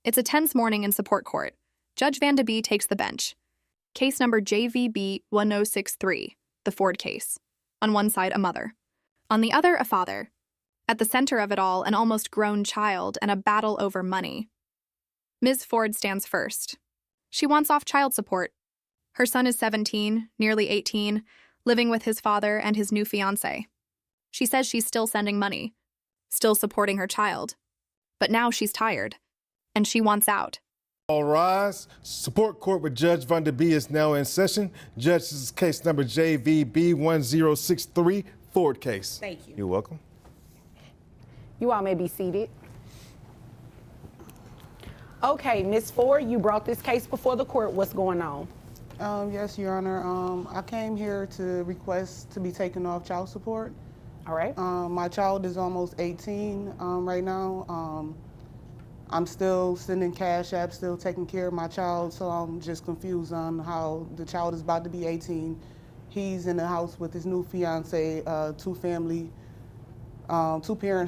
It's a tense morning in support court. Judge Van de Bee takes the bench. Case number JVB 1063, the Ford case. On one side, a mother. On the other, a father. At the center of it all, an almost grown child and a battle over money. Ms. Ford stands first. She wants off child support. Her son is 17, nearly 18, living with his father and his new fiancé. She says she's still sending money, still supporting her child. But now she's tired, and she wants out. All rise. Support court with Judge Van de Bee is now in session. Judge, this is case number JVB 1063, Ford case. Thank you. You're welcome. You all may be seated. Okay, Ms. Ford, you brought this case before the court. What's going on? Yes, Your Honor. I came here to request to be taken off child support. All right. My child is almost 18 right now. I'm still sending cash apps, still taking care of my child, so I'm just confused on how the child is about to be 18. He's in the house with his new fiance, two-parent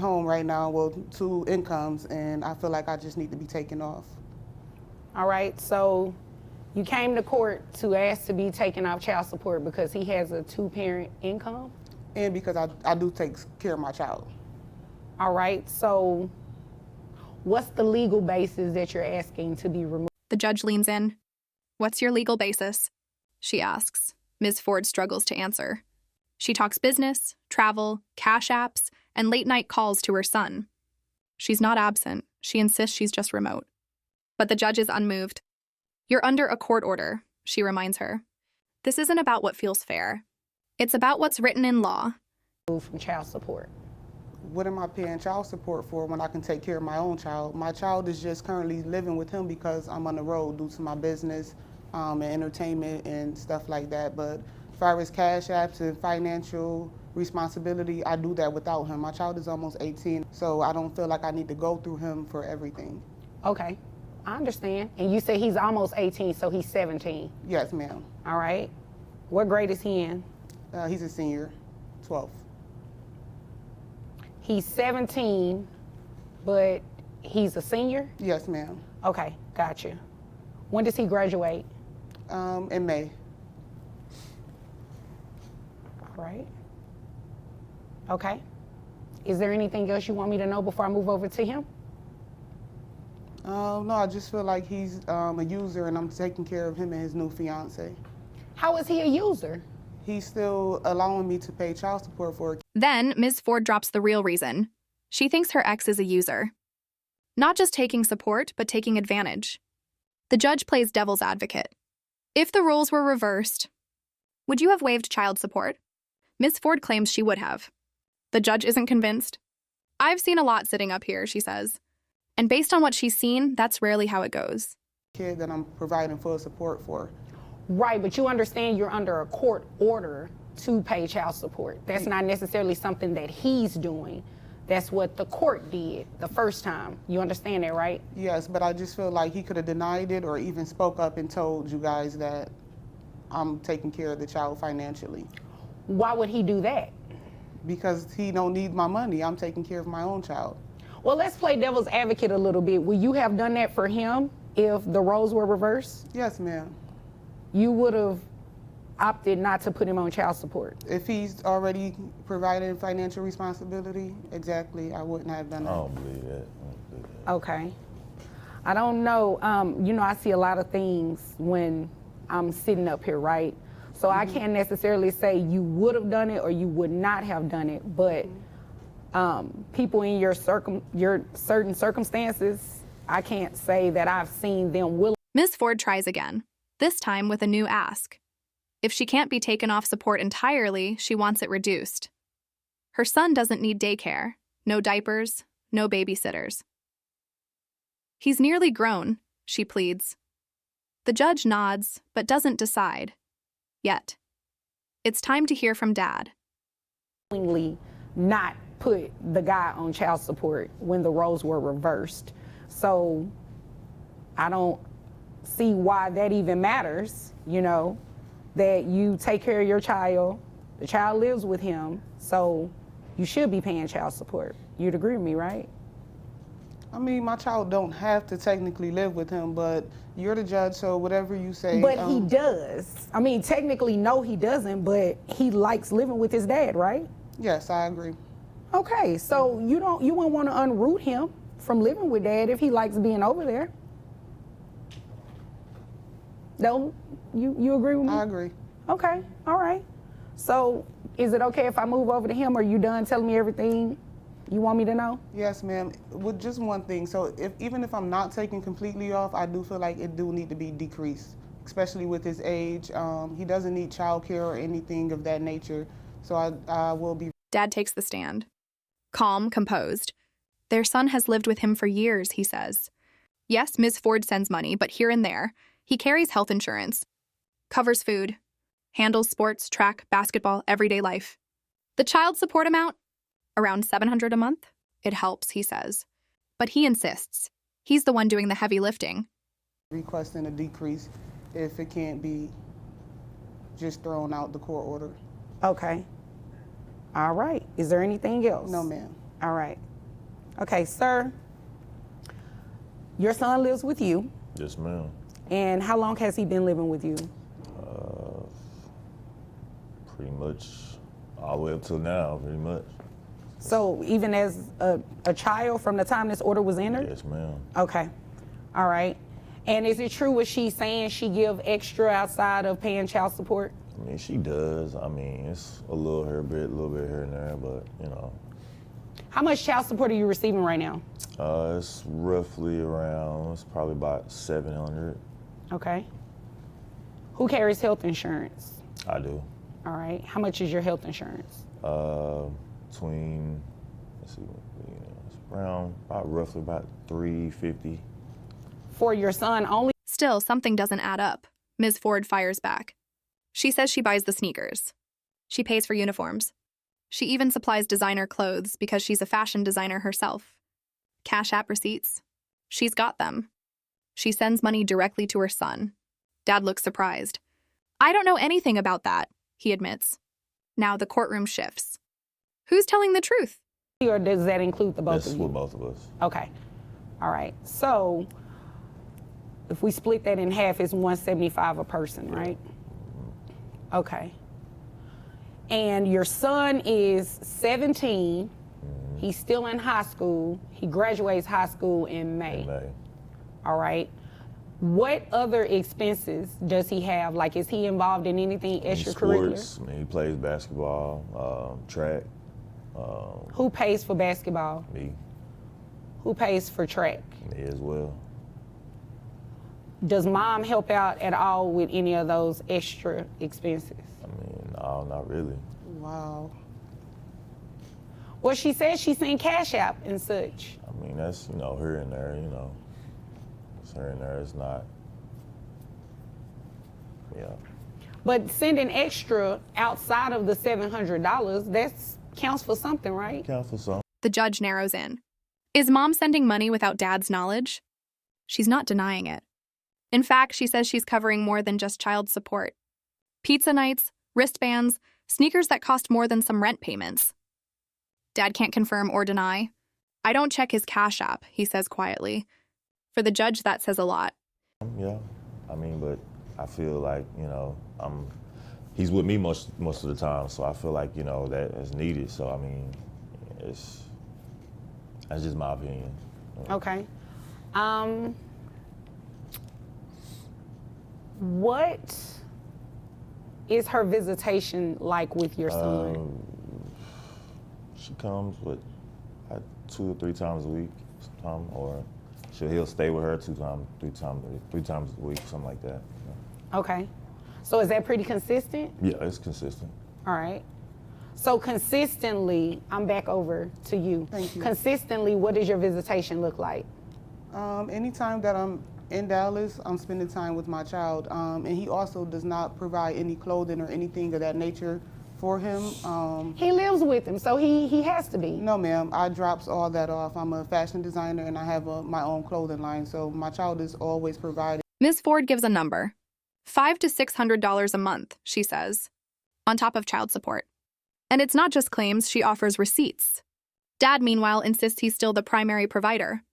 home right now, well, two incomes, and I feel like I just need to be taken off. All right, so you came to court to ask to be taken off child support because he has a two-parent income? And because I do take care of my child. All right, so what's the legal basis that you're asking to be removed? The judge leans in. What's your legal basis? She asks. Ms. Ford struggles to answer. She talks business, travel, cash apps, and late-night calls to her son. She's not absent. She insists she's just remote. But the judge is unmoved. You're under a court order, she reminds her. This isn't about what feels fair. It's about what's written in law. From child support. What am I paying child support for when I can take care of my own child? My child is just currently living with him because I'm on the road due to my business and entertainment and stuff like that. But as far as cash apps and financial responsibility, I do that without him. My child is almost 18, so I don't feel like I need to go through him for everything. Okay, I understand. And you say he's almost 18, so he's 17. Yes, ma'am. All right. What grade is he in? He's a senior, 12th. He's 17, but he's a senior? Yes, ma'am. Okay, gotcha. When does he graduate? In May. All right. Okay. Is there anything else you want me to know before I move over to him? No, I just feel like he's a user and I'm taking care of him and his new fiance. How is he a user? He's still allowing me to pay child support for it. Then, Ms. Ford drops the real reason. She thinks her ex is a user. Not just taking support, but taking advantage. The judge plays devil's advocate. If the roles were reversed, would you have waived child support? Ms. Ford claims she would have. The judge isn't convinced. I've seen a lot sitting up here, she says. And based on what she's seen, that's rarely how it goes. Kid that I'm providing full support for. Right, but you understand you're under a court order to pay child support. That's not necessarily something that he's doing. That's what the court did the first time. You understand that, right? Yes, but I just feel like he could have denied it or even spoke up and told you guys that I'm taking care of the child financially. Why would he do that? Because he don't need my money. I'm taking care of my own child. Well, let's play devil's advocate a little bit. Would you have done that for him if the roles were reversed? Yes, ma'am. You would have opted not to put him on child support. If he's already providing financial responsibility, exactly, I wouldn't have done that. I don't believe that. Okay. I don't know. You know, I see a lot of things when I'm sitting up here, right? So I can't necessarily say you would have done it or you would not have done it, but people in your certain circumstances, I can't say that I've seen them willing. Ms. Ford tries again, this time with a new ask. If she can't be taken off support entirely, she wants it reduced. Her son doesn't need daycare, no diapers, no babysitters. He's nearly grown, she pleads. The judge nods, but doesn't decide. Yet. It's time to hear from Dad. Not put the guy on child support when the roles were reversed. So I don't see why that even matters, you know, that you take care of your child, the child lives with him, so you should be paying child support. You'd agree with me, right? I mean, my child don't have to technically live with him, but you're the judge, so whatever you say. But he does. I mean, technically, no, he doesn't, but he likes living with his dad, right? Yes, I agree. Okay, so you wouldn't want to unroot him from living with dad if he likes being over there. No, you agree with me? I agree. Okay, all right. So is it okay if I move over to him, or you done telling me everything you want me to know? Yes, ma'am. With just one thing. So even if I'm not taken completely off, I do feel like it do need to be decreased, especially with his age. He doesn't need childcare or anything of that nature. So I will be. Dad takes the stand. Calm, composed. Their son has lived with him for years, he says. Yes, Ms. Ford sends money, but here and there. He carries health insurance, covers food, handles sports, track, basketball, everyday life. The child support amount? Around $700 a month? It helps, he says. But he insists. He's the one doing the heavy lifting. Requesting a decrease if it can't be just thrown out the court order. Okay. All right. Is there anything else? No, ma'am. All right. Okay, sir. Your son lives with you. Yes, ma'am. And how long has he been living with you? Pretty much all the way up till now, pretty much. So even as a child from the time this order was entered? Yes, ma'am. Okay. All right. And is it true what she's saying, she give extra outside of paying child support? I mean, she does. I mean, it's a little here, a little bit here and there, but, you know. How much child support are you receiving right now? It's roughly around, it's probably about 700. Okay. Who carries health insurance? I do. All right. How much is your health insurance? Between, let's see, it's around roughly about $350. For your son only? Still, something doesn't add up. Ms. Ford fires back. She says she buys the sneakers. She pays for uniforms. She even supplies designer clothes because she's a fashion designer herself. Cash App receipts. She's got them. She sends money directly to her son. Dad looks surprised. I don't know anything about that, he admits. Now the courtroom shifts. Who's telling the truth? Or does that include the both That's of you? with both of us. Okay. All right. So if we split that in half, it's $175 a person, right? Okay. And your son is 17. He's still in high school. He graduates high school in May. In May. All right. What other expenses does he have? Like, is he involved in anything extracurricular? Sports, I mean, he plays basketball, track. Who pays for basketball? Me. Who pays for track? Me as well. Does mom help out at all with any of those extra expenses? I mean, no, not really. Wow. Well, she said she seen Cash App and such. I mean, that's, here and there, It's here and there, it's not, yeah. But sending extra outside of the $700, that counts for something, right? Count for some. The judge narrows in. Is mom sending money without dad's knowledge? She's not denying it. In fact, she says she's covering more than just child support. Pizza nights, wristbands, sneakers that cost more than some rent payments. Dad can't confirm or deny. I don't check his Cash App, he says quietly. For the judge, that says a lot. Yeah, I mean, but I feel like, he's with me most of the time, so I feel like, that is needed. So, I mean, that's just my opinion. Okay. What is her visitation like with your son? She comes, like 2 or 3 times a week, sometime, or he'll stay with her 3 times a week, something like that. Yeah. Okay. So is that pretty consistent? Yeah, it's consistent. All right. So consistently, I'm back over to you. Thank you. Consistently, what does your visitation look like? Anytime that I'm in Dallas, I'm spending time with my child. And he also does not provide any clothing or anything of that nature for him. He lives with him, so he has to be. No, ma'am. I drops all that off. I'm a fashion designer and I have my own clothing line, so my child is always provided. Ms. Ford gives a number. $500 to $600 a month, she says, on top of child support. And it's not just claims, she offers receipts. Dad, meanwhile, insists he's still the primary provider.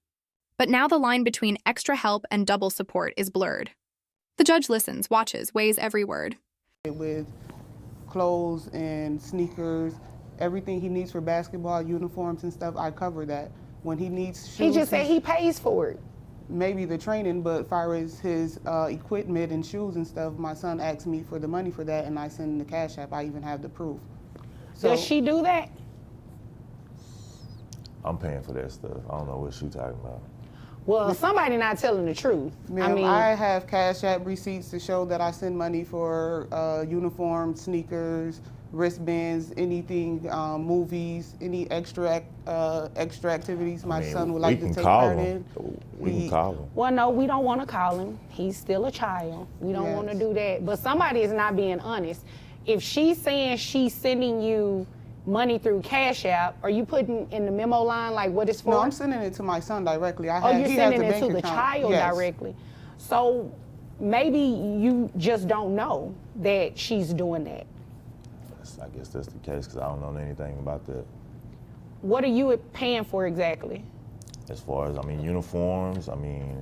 But now the line between extra help and double support is blurred. The judge listens, watches, weighs every word. With clothes and sneakers, everything he needs for basketball, uniforms and stuff, I cover that. When he needs shoes, He just said he pays for it. maybe the training, but as far as his equipment and shoes and stuff, my son asked me for the money for that, and I send him the Cash App. I even have the proof. So, Does she do that? I'm paying for that stuff. I don't know what she talking about. Well, somebody not telling the truth. ma'am, I have Cash App receipts to show that I send money for uniforms, sneakers, wristbands, anything, movies, any extra activities my son would like to take part in. We can call him. Well, no, we don't want to call him. He's still a child. We don't want to Yes. do that. But somebody is not being honest. If she's saying she's sending you money through Cash App, are you putting in the memo line like what it's for? No, I'm sending it to my son directly. Oh, you're he has sending a it bank to the account. child Yes. directly. So maybe you just don't know that she's doing that. I guess that's the case because I don't know anything about that. What are you paying for exactly? As far as, uniforms,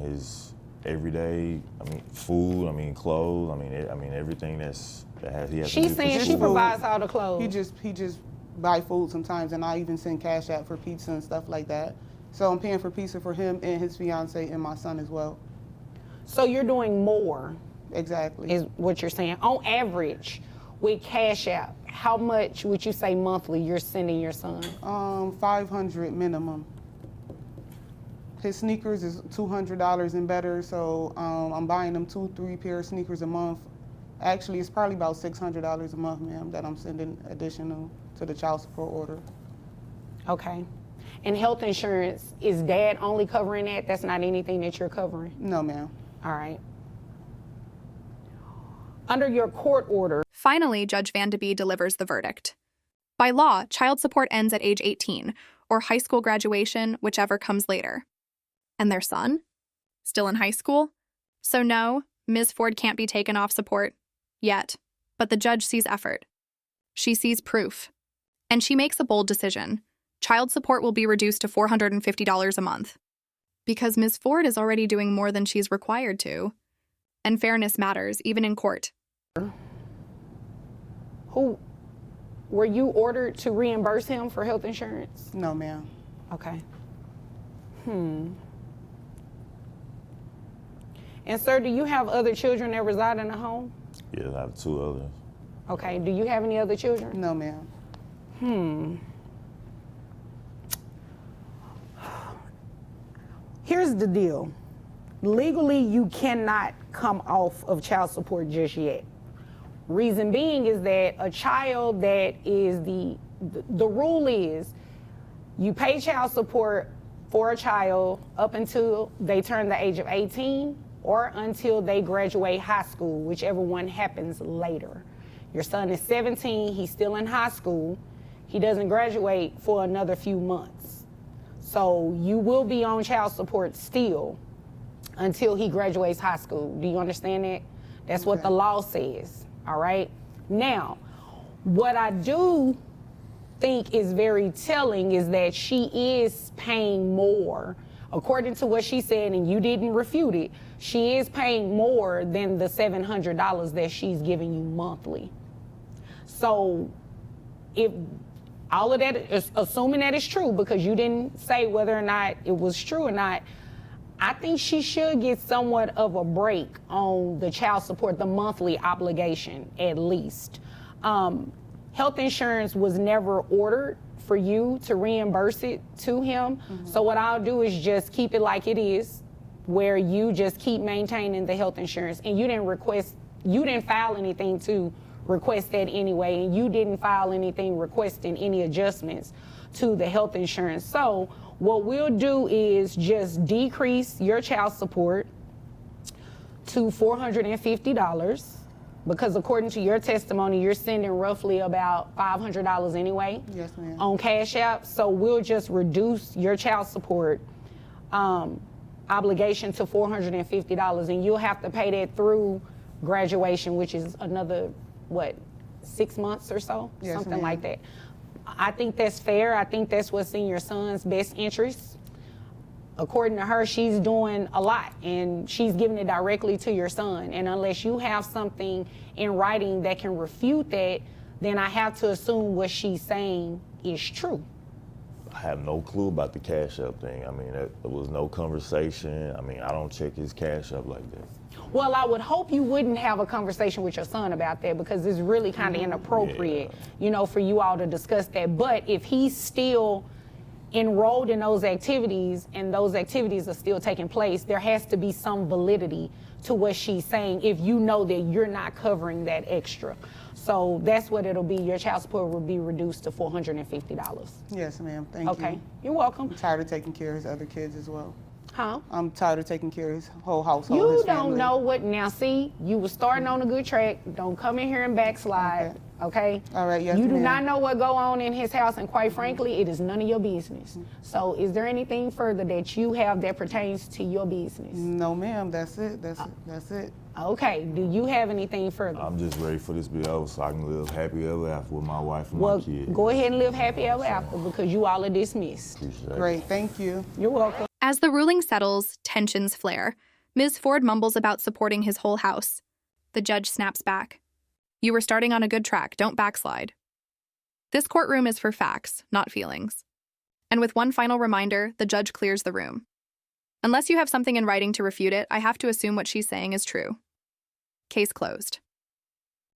his everyday, food, clothes, everything he has to do She's for saying she school. provides all the clothes. He just buy food sometimes, and I even send Cash App for pizza and stuff like that. So I'm paying for pizza for him and his fiance and my son as well. So you're doing more, Exactly. is what you're saying. On average, with Cash App, how much would you say monthly you're sending your son? 500 minimum. His sneakers is $200 and better, so I'm buying him 2-3 pair of sneakers a month. Actually, it's probably about $600 a month, ma'am, that I'm sending additional to the child support order. Okay. And health insurance, is dad only covering that? That's not anything that you're covering? No, ma'am. All right. Under your court order, Finally, Judge Vandeby delivers the verdict. By law, child support ends at age 18, or high school graduation, whichever comes later. And their son? Still in high school? So no, Ms. Ford can't be taken off support. Yet. But the judge sees effort. She sees proof. And she makes a bold decision. Child support will be reduced to $450 a month. Because Ms. Ford is already doing more than she's required to. And fairness matters, even in court. were you ordered to reimburse him for health insurance? No, ma'am. Okay. And sir, do you have other children that reside in the home? Yeah, I have 2 others. Okay, do you have any other children? No, ma'am. Here's the deal. Legally, you cannot come off of child support just yet. Reason being is that a child that is the rule is you pay child support for a child up until they turn the age of 18 or until they graduate high school, whichever one happens later. Your son is 17, he's still in high school. He doesn't graduate for another few months. So you will be on child support still until he graduates high school. Do you understand that? That's what the law says, all right? Now, what I do think is very telling is that she is paying more. According to what she said, and you didn't refute it, she is paying more than the $700 that she's giving you monthly. So if all of that, assuming that is true, because you didn't say whether or not it was true or not, I think she should get somewhat of a break on the child support, the monthly obligation, at least. Health insurance was never ordered for you to reimburse it to him. So what I'll do is just keep it like it is, where you just keep maintaining the health insurance. And you didn't file anything to request that anyway, and you didn't file anything requesting any adjustments to the health insurance. So what we'll do is just decrease your child support to $450, because according to your testimony, you're sending roughly about $500 anyway. Yes, ma'am. On Cash App. So we'll just reduce your child support obligation to $450, and you'll have to pay that through graduation, which is another, 6 months or so? Yes, something ma'am. like that. I think that's fair. I think that's what's in your son's best interest. According to her, she's doing a lot, and she's giving it directly to your son. And unless you have something in writing that can refute that, then I have to assume what she's saying is true. I have no clue about the Cash App thing. I mean, there was no conversation. I mean, I don't check his Cash App like that. Well, I would hope you wouldn't have a conversation with your son about that, because it's really kind of inappropriate, you know, for you all to discuss that. But if he's still enrolled in those activities and those activities are still taking place, there has to be some validity to what she's saying if you know that you're not covering that extra. So that's what it'll be. Your child support will be reduced to $450. Yes, ma'am. Thank you. Okay, you're welcome. I'm tired of taking care of his other kids as well. Huh? I'm tired of taking care of his whole household. You his don't family. know what, now see, you were starting on a good track. Don't come in here and backslide, okay? All right, yes, You do ma'am. not know what go on in his house, and quite frankly, it is none of your business. So is there anything further that you have that pertains to your business? No, ma'am. That's it. That's it. Okay, do you have anything further? I'm just ready for this to be over so I can live happy ever after with my wife and Well, my kids. go ahead and live happy ever after, because you all are dismissed. Appreciate it. Great. Thank you. You're welcome. As the ruling settles, tensions flare. Ms. Ford mumbles about supporting his whole house. The judge snaps back. You were starting on a good track. Don't backslide. This courtroom is for facts, not feelings. And with one final reminder, the judge clears the room. Unless you have something in writing to refute it, I have to assume what she's saying is true. Case closed.